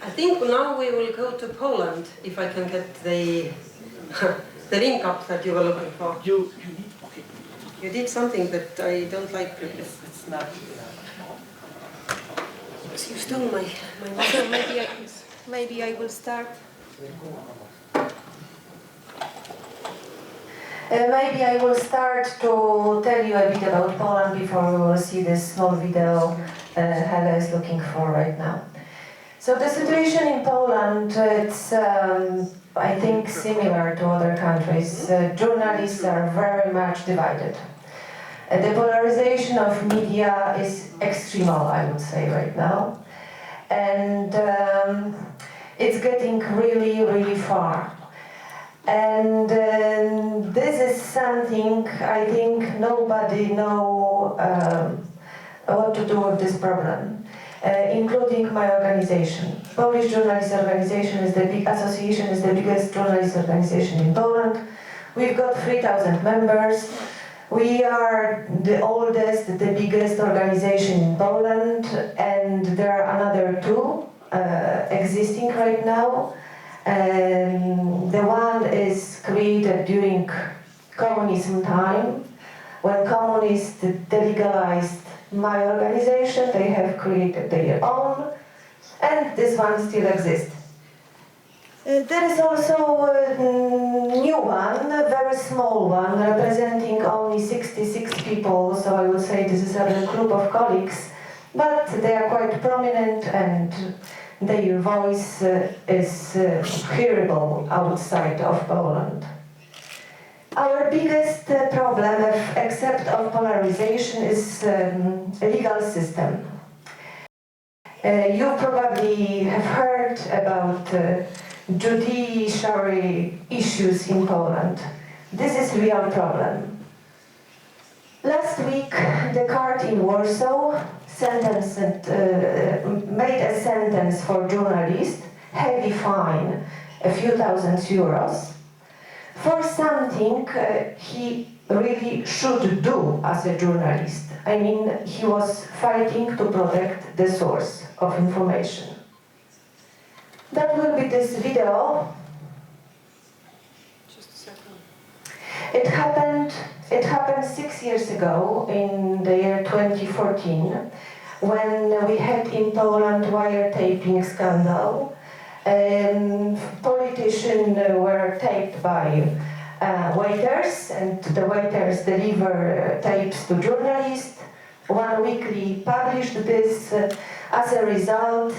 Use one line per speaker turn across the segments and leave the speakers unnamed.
I think now we will go to Poland, if I can get the the link up that you were looking for.
You need, okay.
You did something that I don't like.
It's not.
You stole my
So maybe I will start. Maybe I will start to tell you a bit about Poland before we will see this small video Hela is looking for right now. So the situation in Poland, it's I think similar to other countries. Journalists are very much divided. The polarization of media is extremal, I would say, right now. And it's getting really, really far. And this is something I think nobody knows what to do with this problem, including my organization. Polish Journalist Organization is the big association, is the biggest journalist organization in Poland. We've got 3,000 members. We are the oldest, the biggest organization in Poland, and there are another two existing right now. The one is created during communism time. When communists delegalized my organization, they have created their own, and this one still exists. There is also a new one, a very small one, representing only 66 people, so I would say this is a group of colleagues, but they are quite prominent and their voice is hearable outside of Poland. Our biggest problem, except of polarization, is legal system. You probably have heard about judiciary issues in Poland. This is a real problem. Last week, the court in Warsaw made a sentence for journalists, heavy fine, a few thousand euros, for something he really should do as a journalist. I mean, he was fighting to protect the source of information. That will be this video.
Just a second.
It happened 6 years ago, in the year 2014, when we had in Poland wiretapping scandal. Politicians were taped by waiters, and the waiters deliver tapes to journalists. One weekly published this. As a result,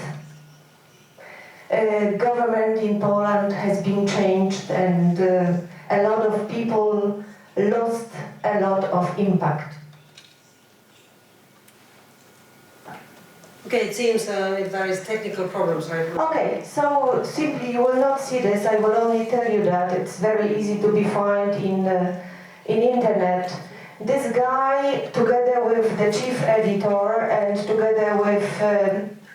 government in Poland has been changed, and a lot of people lost a lot of impact.
Okay, it seems there is technical problems right now.
Okay, so simply you will not see this. I will only tell you that it's very easy to be found in internet. This guy, together with the chief editor and together with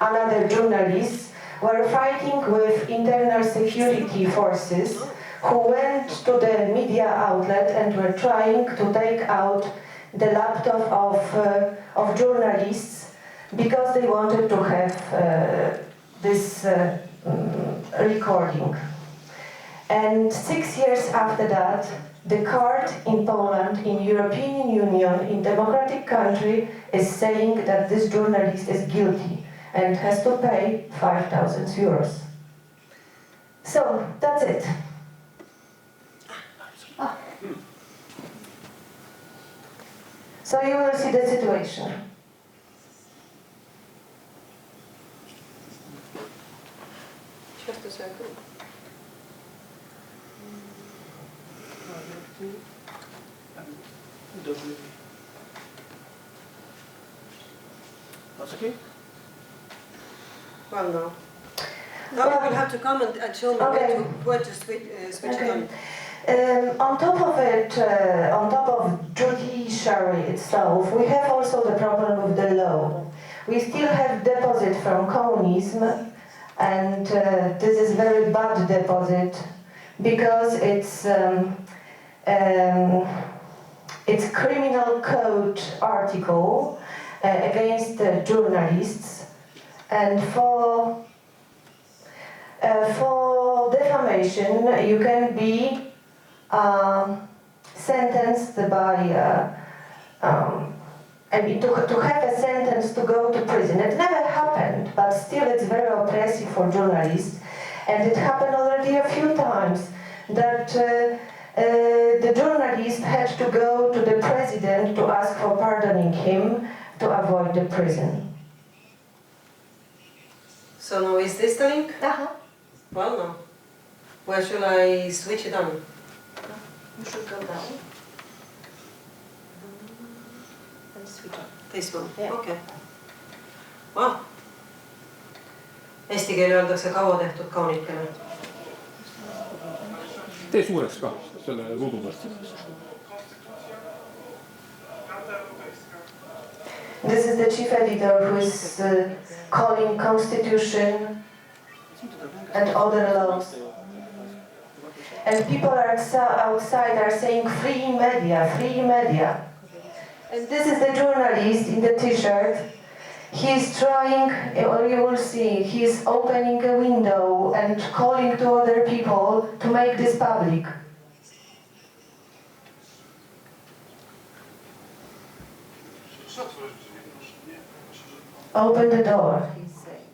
another journalist, were fighting with internal security forces who went to the media outlet and were trying to take out the laptop of journalists because they wanted to have this recording. And 6 years after that, the court in Poland, in European Union, in democratic country, is saying that this journalist is guilty and has to pay 5,000 euros. So, that's it. So you will see the situation.
Just a second.
That's okay?
Well, no. Now you will have to come and show me where to switch it on.
On top of it, on top of judiciary itself, we have also the problem with the law. We still have deposit from communism, and this is very bad deposit because it's criminal code article against journalists, and for situation, you can be sentenced by, to have a sentence to go to prison. It never happened, but still it's very oppressive for journalists. And it happened already a few times that the journalist had to go to the president to ask for pardoning him to avoid the prison.
So now is this the link?
Uh-huh.
Well, no. Where should I switch it on?
You should go down and switch on.
This one?
Yeah.
Okay. Wow. Eesti keeli öeldakse kaua tehtud kaunikene.
Tee suureks ka selle ruudu pealt.
This is the chief editor who is calling constitution and other laws. And people are outside are saying free media, free media. And this is the journalist in the t-shirt. He's trying, or you will see, he's opening a window and calling to other people to make this public. Open the door, he's saying.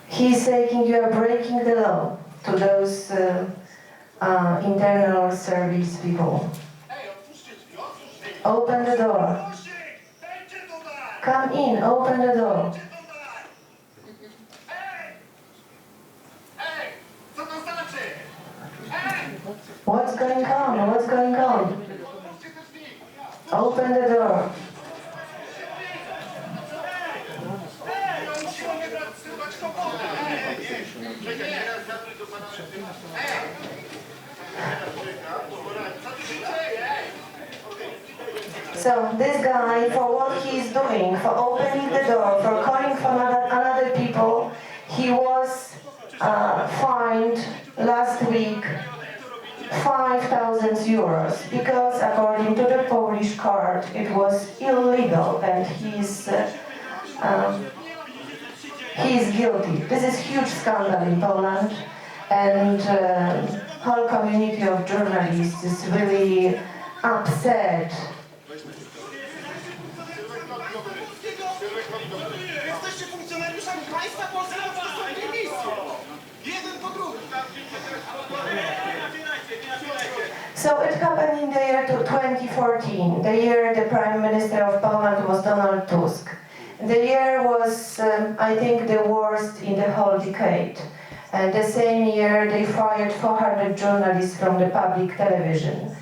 He's saying you are breaking the law to those internal service people. Open the door. Come in, open the door. What's going on? What's going on? Open the door. So this guy, for what he's doing, for opening the door, for calling for another people, he was fined last week 5,000 euros because according to the Polish court it was illegal and he's guilty. This is huge scandal in Poland, and whole community of journalists is really upset. So it happened in the year 2014, the year the Prime Minister of Poland was Donald Tusk. The year was, I think, the worst in the whole decade. And the same year they fired 400 journalists from the public television.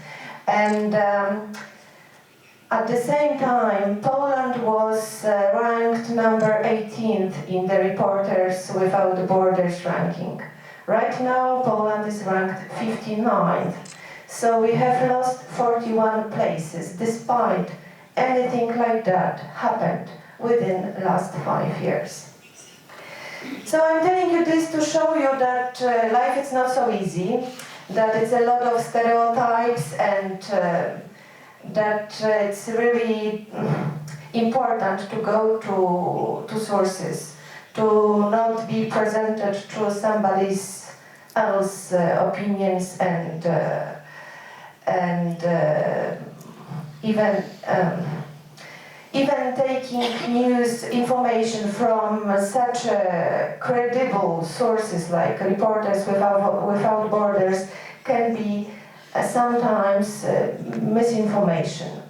And at the same time, Poland was ranked number 18th in the Reporters Without Borders ranking. Right now, Poland is ranked 59th. So we have lost 41 places, despite anything like that happened within the last 5 years. So I'm telling you this to show you that life is not so easy, that it's a lot of stereotypes, and that it's really important to go to sources, to not be presented through somebody's else opinions and even taking news information from such credible sources like Reporters Without Borders can be sometimes misinformation.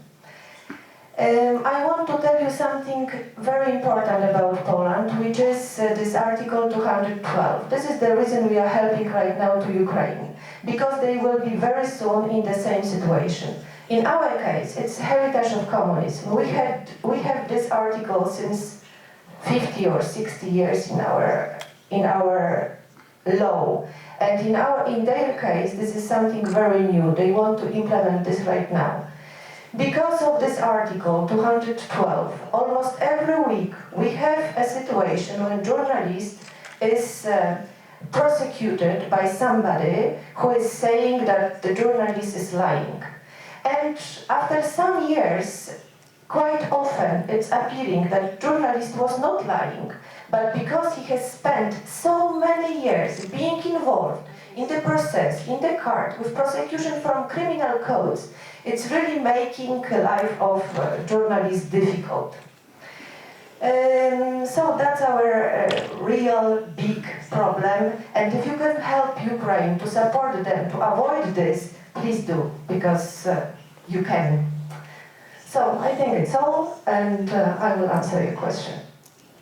I want to tell you something very important about Poland, which is this Article 212. This is the reason we are helping right now to Ukraine, because they will be very soon in the same situation. In our case, it's heritage of communism. We have this article since 50 or 60 years in our law. And in their case, this is something very new. They want to implement this right now. Because of this article 212, almost every week we have a situation when journalist is prosecuted by somebody who is saying that the journalist is lying. And after some years, quite often it's appearing that journalist was not lying, but because he has spent so many years being involved in the process, in the court, with prosecution from criminal codes, it's really making the life of journalists difficult. So that's our real big problem, and if you can help Ukraine to support them, to avoid this, please do, because you can. So I think it's all, and I will answer your question.